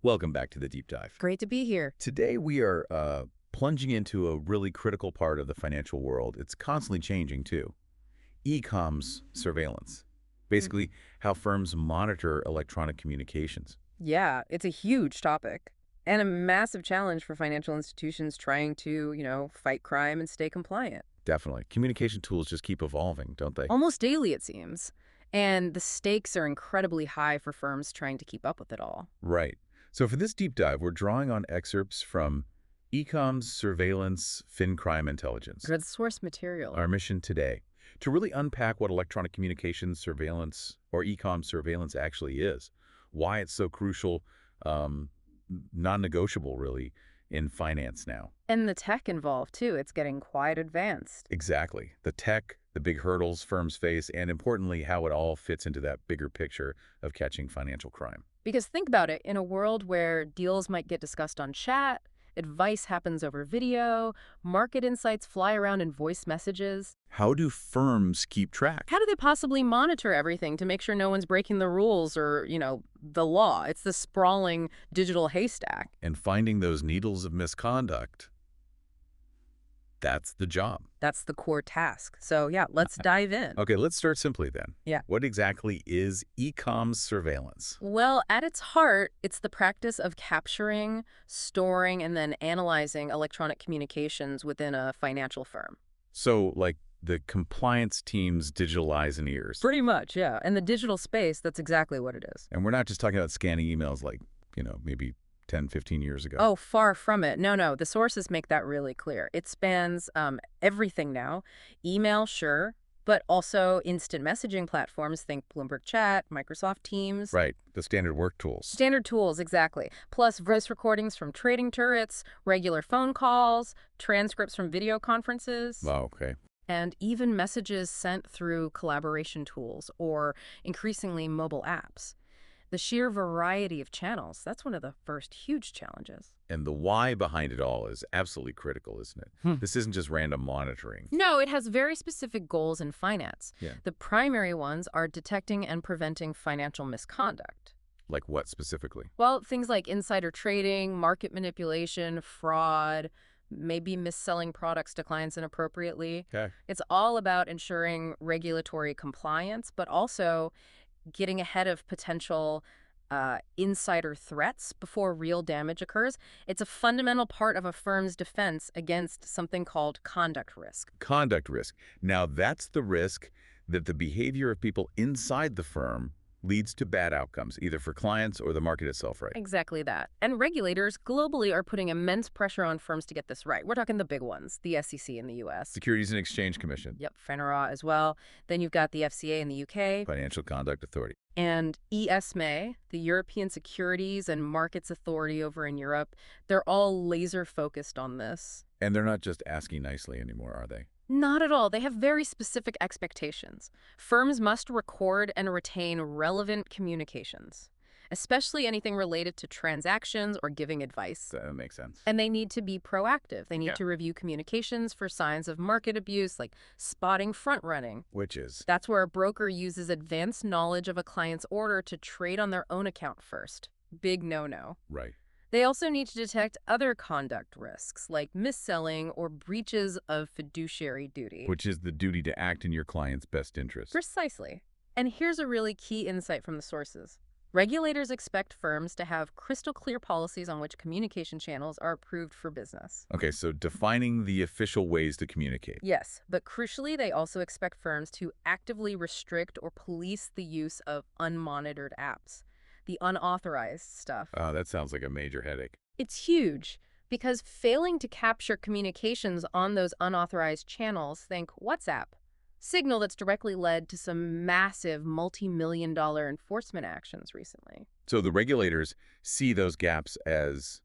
Welcome back to the Deep Dive. Great to be here. Today we are plunging into a really critical part of the financial world. It's constantly changing too. eComms surveillance. Mm. Basically, how firms monitor electronic communications. Yeah, it's a huge topic and a massive challenge for financial institutions trying to, fight crime and stay compliant. Definitely. Communication tools just keep evolving, don't they? Almost daily, it seems. And the stakes are incredibly high for firms trying to keep up with it all. Right. So for this deep dive, we're drawing on excerpts from eComms surveillance FinCrime intelligence. Good source material. Our mission today, to really unpack what electronic communications surveillance or e-com surveillance actually is, why it's so crucial, um, non-negotiable really, in finance now. And the tech involved, too. It's getting quite advanced. Exactly. The tech, the big hurdles firms face, and importantly, how it all fits into that bigger picture of catching financial crime. Because think about it, in a world where deals might get discussed on chat, advice happens over video, market insights fly around in voice messages, How do firms keep track? how do they possibly monitor everything to make sure no one's breaking the rules or, the law? It's the sprawling digital haystack. And finding those needles of misconduct, that's the job. That's the core task. So, yeah, let's dive in. Okay, let's start simply then. Yeah. What exactly is e-comms surveillance? Well, at its heart, it's the practice of capturing, storing, and then analyzing electronic communications within a financial firm. So, like the compliance team's digital eyes and ears. Pretty much, yeah. And the digital space, that's exactly what it is. And we're not just talking about scanning emails like, maybe 10, 15 years ago. Oh, far from it. No. The sources make that really clear. It spans everything now. Email, sure, but also instant messaging platforms. Think Bloomberg Chat, Microsoft Teams. Right, the standard work tools. Standard tools, exactly. Plus voice recordings from trading turrets, regular phone calls, transcripts from video conferences. Oh, okay. And even messages sent through collaboration tools or increasingly mobile apps. The sheer variety of channels, that's one of the first huge challenges. And the why behind it all is absolutely critical, isn't it? This isn't just random monitoring. No, it has very specific goals in finance. Yeah. The primary ones are detecting and preventing financial misconduct. Like what specifically? Well, things like insider trading, market manipulation, fraud, maybe mis-selling products to clients inappropriately. Okay. It's all about ensuring regulatory compliance, but also getting ahead of potential insider threats before real damage occurs. It's a fundamental part of a firm's defense against something called conduct risk. Conduct risk. Now, that's the risk that the behavior of people inside the firm leads to bad outcomes, either for clients or the market itself, right? Exactly that. And regulators globally are putting immense pressure on firms to get this right. We're talking the big ones, the SEC in the U.S. Securities and Exchange Commission. Yep, FINRA as well. Then you've got the FCA in the UK. Financial Conduct Authority. And ESMA, the European Securities and Markets Authority over in Europe. They're all laser focused on this. And they're not just asking nicely anymore, are they? Not at all. They have very specific expectations. Firms must record and retain relevant communications, especially anything related to transactions or giving advice. That makes sense. And they need to be proactive. They need Yeah. to review communications for signs of market abuse, like spotting front running. Which is? That's where a broker uses advanced knowledge of a client's order to trade on their own account first. Big no-no. Right. They also need to detect other conduct risks, like mis-selling or breaches of fiduciary duty. Which is the duty to act in your client's best interest. Precisely. And here's a really key insight from the sources. Regulators expect firms to have crystal clear policies on which communication channels are approved for business. Okay, so defining the official ways to communicate. Yes, but crucially, they also expect firms to actively restrict or police the use of unmonitored apps, the unauthorized stuff. That sounds like a major headache. It's huge because failing to capture communications on those unauthorized channels, think WhatsApp, Signal that's directly led to some massive multi-million-dollar enforcement actions recently. So the regulators see those gaps as,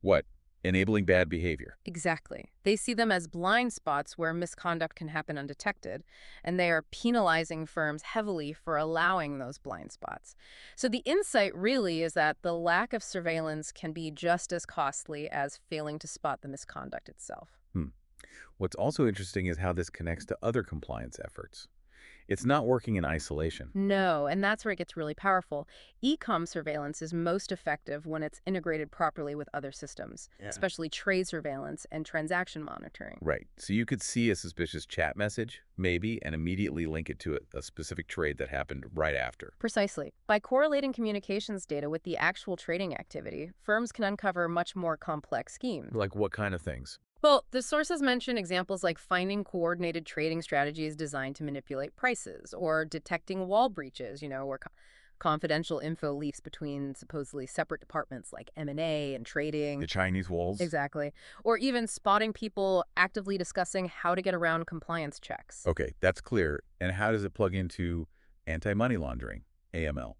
what, enabling bad behavior? Exactly. They see them as blind spots where misconduct can happen undetected, and they are penalizing firms heavily for allowing those blind spots. So the insight really is that the lack of surveillance can be just as costly as failing to spot the misconduct itself. What's also interesting is how this connects to other compliance efforts. It's not working in isolation. No, and that's where it gets really powerful. E-com surveillance is most effective when it's integrated properly with other systems, Yeah. especially trade surveillance and transaction monitoring. Right. So you could see a suspicious chat message, maybe, and immediately link it to a specific trade that happened right after. Precisely. By correlating communications data with the actual trading activity, firms can uncover much more complex schemes. Like what kind of things? Well, the sources mention examples like finding coordinated trading strategies designed to manipulate prices or detecting wall breaches, where confidential info leaks between supposedly separate departments like M&A and The trading. Chinese walls? Exactly. Or even spotting people actively discussing how to get around compliance checks. Okay, that's clear. And how does it plug into anti-money laundering, AML?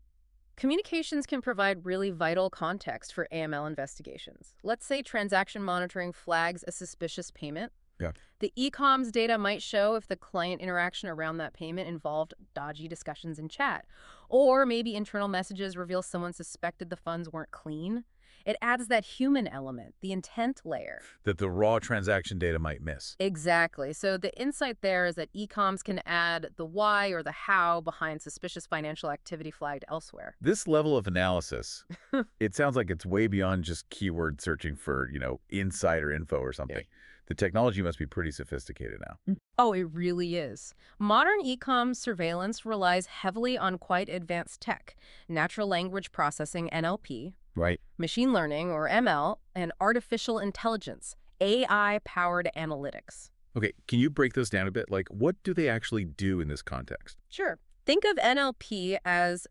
Communications can provide really vital context for AML investigations. Let's say transaction monitoring flags a suspicious payment. Yeah. The eComms data might show if the client interaction around that payment involved dodgy discussions in chat, or maybe internal messages reveal someone suspected the funds weren't clean. It adds that human element, the intent layer. That the raw transaction data might miss. Exactly. So the insight there is that eComms can add the why or the how behind suspicious financial activity flagged elsewhere. This level of analysis, it sounds like it's way beyond just keyword searching for, insider info or something. The technology must be pretty sophisticated now. Oh, it really is. Modern e-com surveillance relies heavily on quite advanced tech, natural language processing (NLP), Right. machine learning or ML, and artificial intelligence, AI-powered analytics. Okay, can you break those down a bit? Like, what do they actually do in this context? Sure. Think of NLP as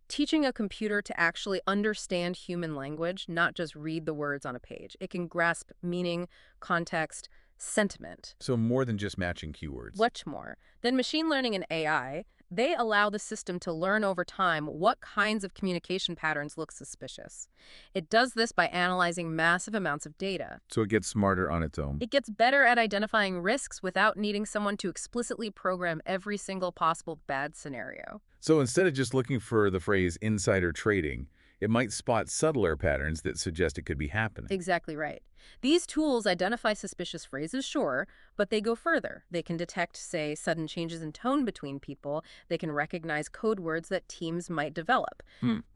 teaching a computer to actually understand human language, not just read the words on a page. It can grasp meaning, context, sentiment. So more than just matching keywords. Much more. Then machine learning and AI, they allow the system to learn over time what kinds of communication patterns look suspicious. It does this by analyzing massive amounts of data. So it gets smarter on its own. It gets better at identifying risks without needing someone to explicitly program every single possible bad scenario. So instead of just looking for the phrase insider trading, it might spot subtler patterns that suggest it could be happening. Exactly right. These tools identify suspicious phrases, sure, but they go further. They can detect, say, sudden changes in tone between people. They can recognize code words that teams might develop.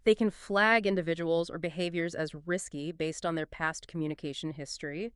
They can flag individuals or behaviors as risky based on their past communication history.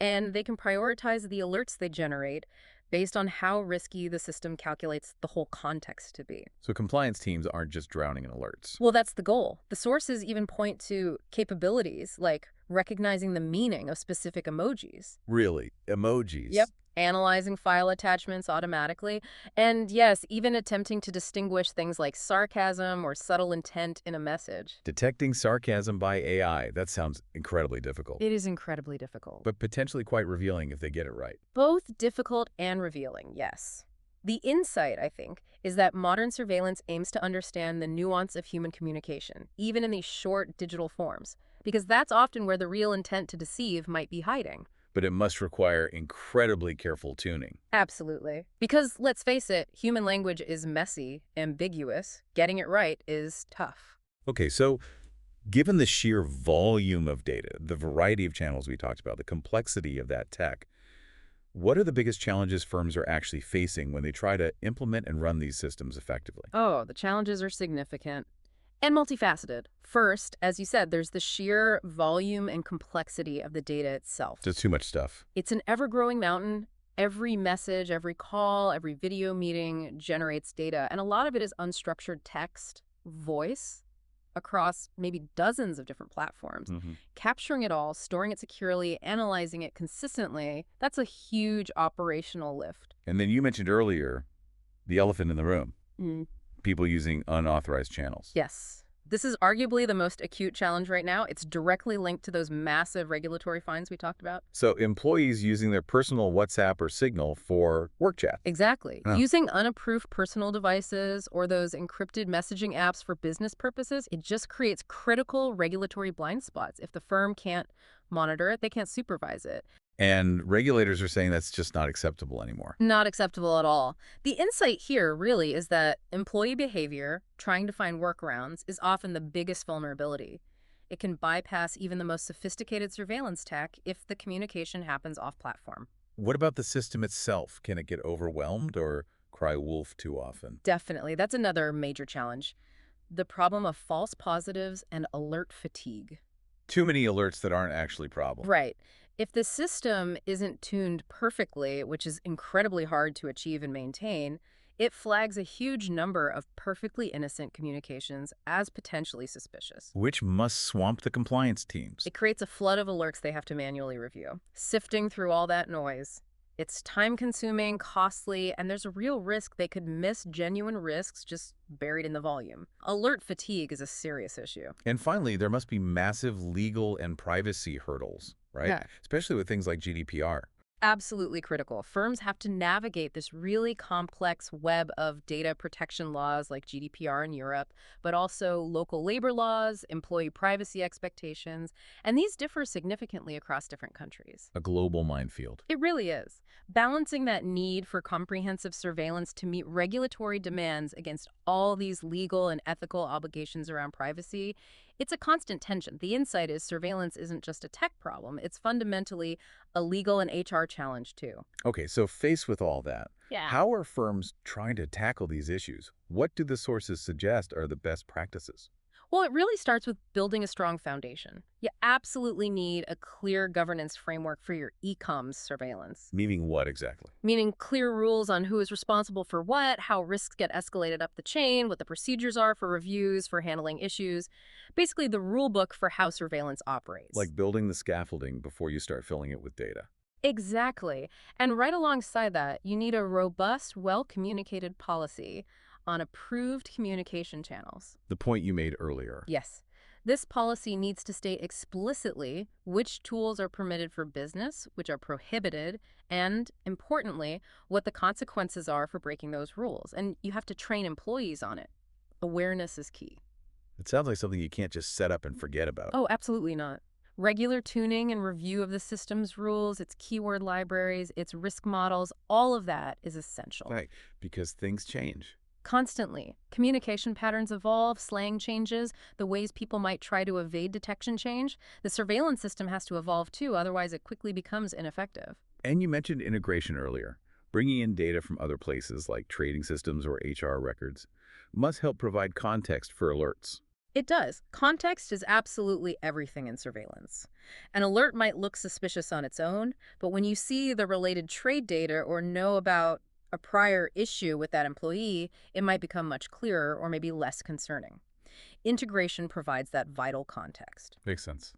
And they can prioritize the alerts they generate based on how risky the system calculates the whole context to be. So compliance teams aren't just drowning in alerts. Well, that's the goal. The sources even point to capabilities like recognizing the meaning of specific emojis. Really? Emojis? Yep. Analyzing file attachments automatically. And yes, even attempting to distinguish things like sarcasm or subtle intent in a message. Detecting sarcasm by AI. That sounds incredibly difficult. It is incredibly difficult. But potentially quite revealing if they get it right. Both difficult and revealing, yes. The insight, I think, is that modern surveillance aims to understand the nuance of human communication, even in these short digital forms, because that's often where the real intent to deceive might be hiding. But it must require incredibly careful tuning. Absolutely. Because, let's face it, human language is messy, ambiguous. Getting it right is tough. Okay, so given the sheer volume of data, the variety of channels we talked about, the complexity of that tech, what are the biggest challenges firms are actually facing when they try to implement and run these systems effectively? Oh, the challenges are significant and multifaceted. First, as you said, there's the sheer volume and complexity of the data itself. Just too much stuff. It's an ever-growing mountain. Every message, every call, every video meeting generates data, and a lot of it is unstructured text, voice, across maybe dozens of different platforms. Capturing it all, storing it securely, analyzing it consistently, that's a huge operational lift. And then you mentioned earlier the elephant in the room, Mm. people using unauthorized channels. Yes. This is arguably the most acute challenge right now. It's directly linked to those massive regulatory fines we talked about. So employees using their personal WhatsApp or Signal for work chat. Exactly. Oh. Using unapproved personal devices or those encrypted messaging apps for business purposes, it just creates critical regulatory blind spots. If the firm can't monitor it, they can't supervise it. And regulators are saying that's just not acceptable anymore. Not acceptable at all. The insight here really is that employee behavior, trying to find workarounds, is often the biggest vulnerability. It can bypass even the most sophisticated surveillance tech if the communication happens off-platform. What about the system itself? Can it get overwhelmed or cry wolf too often. Definitely. That's another major challenge. The problem of false positives and alert fatigue. Too many alerts that aren't actually problems. Right. If the system isn't tuned perfectly, which is incredibly hard to achieve and maintain, it flags a huge number of perfectly innocent communications as potentially suspicious. Which must swamp the compliance teams. It creates a flood of alerts they have to manually review. Sifting through all that noise, it's time-consuming, costly, and there's a real risk they could miss genuine risks just buried in the volume. Alert fatigue is a serious issue. And finally, there must be massive legal and privacy hurdles, right? Yeah. Especially with things like GDPR. Absolutely critical. Firms have to navigate this really complex web of data protection laws like GDPR in Europe, but also local labor laws, employee privacy expectations, and these differ significantly across different countries. A global minefield. It really is. Balancing that need for comprehensive surveillance to meet regulatory demands against all these legal and ethical obligations around privacy, it's a constant tension. The insight is surveillance isn't just a tech problem, it's fundamentally a legal and HR challenge too. Okay, so faced with all that, Yeah. how are firms trying to tackle these issues? What do the sources suggest are the best practices? Well, it really starts with building a strong foundation. You absolutely need a clear governance framework for your eComms surveillance, Meaning what exactly? meaning clear rules on who is responsible for what, how risks get escalated up the chain, what the procedures are for reviews, for handling issues. Basically, the rule book for how surveillance operates. Like building the scaffolding before you start filling it with data. Exactly. And right alongside that, you need a robust, well-communicated policy on approved communication channels. The point you made earlier. Yes. This policy needs to state explicitly which tools are permitted for business, which are prohibited, and, importantly, what the consequences are for breaking those rules. And you have to train employees on it. Awareness is key. It sounds like something you can't just set up and forget about. Oh, absolutely not. Regular tuning and review of the system's rules, its keyword libraries, its risk models, all of that is essential. Right, because things change. Constantly. Communication patterns evolve, slang changes, the ways people might try to evade detection change. The surveillance system has to evolve too, otherwise it quickly becomes ineffective. And you mentioned integration earlier. Bringing in data from other places like trading systems or HR records must help provide context for alerts. It does. Context is absolutely everything in surveillance. An alert might look suspicious on its own, but when you see the related trade data or know about a prior issue with that employee, it might become much clearer or maybe less concerning. Integration provides that vital context. Makes sense.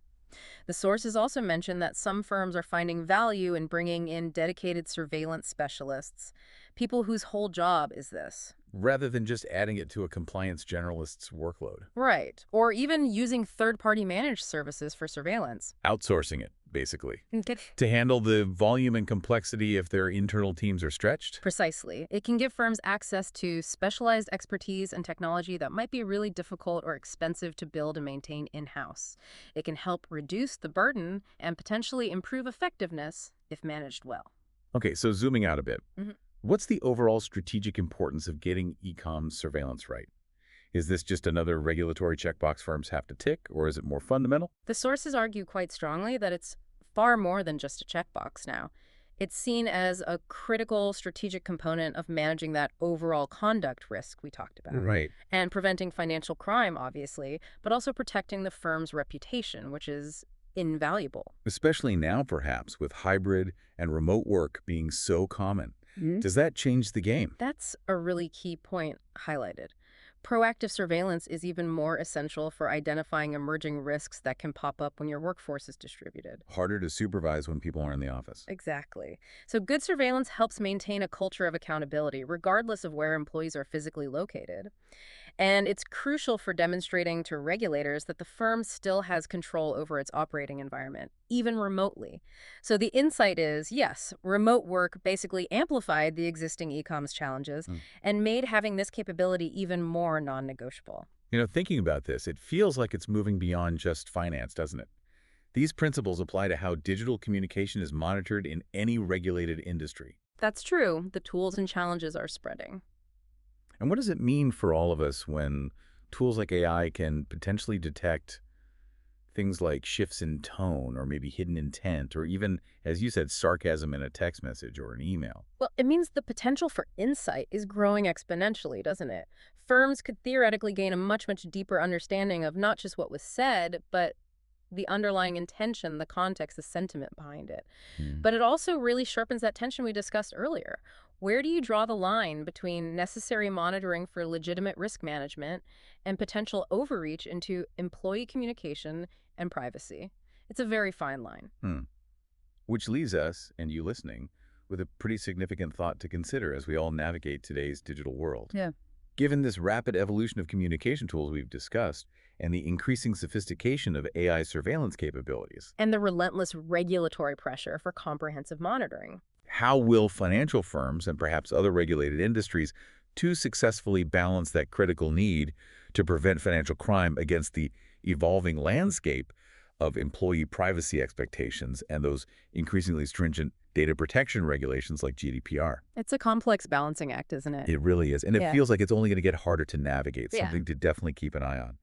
The sources also mention that some firms are finding value in bringing in dedicated surveillance specialists, people whose whole job is this. Rather than just adding it to a compliance generalist's workload. Right. Or even using third-party managed services for surveillance. Outsourcing it, basically. Okay. To handle the volume and complexity if their internal teams are stretched. Precisely. It can give firms access to specialized expertise and technology that might be really difficult or expensive to build and maintain in-house. It can help reduce the burden and potentially improve effectiveness if managed well. Okay, so zooming out a bit. Mhm. What's the overall strategic importance of getting eComms surveillance right? Is this just another regulatory checkbox firms have to tick, or is it more fundamental? The sources argue quite strongly that it's far more than just a checkbox now. It's seen as a critical strategic component of managing that overall conduct risk we talked about. Right. And preventing financial crime, obviously, but also protecting the firm's reputation, which is invaluable. Especially now, perhaps, with hybrid and remote work being so common. Does that change the game? That's a really key point highlighted. Proactive surveillance is even more essential for identifying emerging risks that can pop up when your workforce is distributed. Harder to supervise when people are in the office. Exactly. So good surveillance helps maintain a culture of accountability, regardless of where employees are physically located. And it's crucial for demonstrating to regulators that the firm still has control over its operating environment, even remotely. So the insight is, yes, remote work basically amplified the existing eComms challenges and made having this capability even more non-negotiable. You know, thinking about this, it feels like it's moving beyond just finance, doesn't it? These principles apply to how digital communication is monitored in any regulated industry. That's true. The tools and challenges are spreading. And what does it mean for all of us when tools like AI can potentially detect Things like shifts in tone or maybe hidden intent or even, as you said, sarcasm in a text message or an email. Well, it means the potential for insight is growing exponentially, doesn't it? Firms could theoretically gain a much deeper understanding of not just what was said, but the underlying intention, the context, the sentiment behind it. Hmm. But it also really sharpens that tension we discussed earlier. Where do you draw the line between necessary monitoring for legitimate risk management and potential overreach into employee communication and privacy? It's a very fine line. Hmm. Which leaves us, and you listening, with a pretty significant thought to consider as we all navigate today's digital world. Yeah. Given this rapid evolution of communication tools we've discussed and the increasing sophistication of AI surveillance capabilities, And the relentless regulatory pressure for comprehensive monitoring. how will financial firms and perhaps other regulated industries to successfully balance that critical need to prevent financial crime against the evolving landscape of employee privacy expectations and those increasingly stringent data protection regulations like GDPR? It's a complex balancing act, isn't it? It really is. And it Yeah. feels like it's only going to get harder to navigate, Yeah. something to definitely keep an eye on.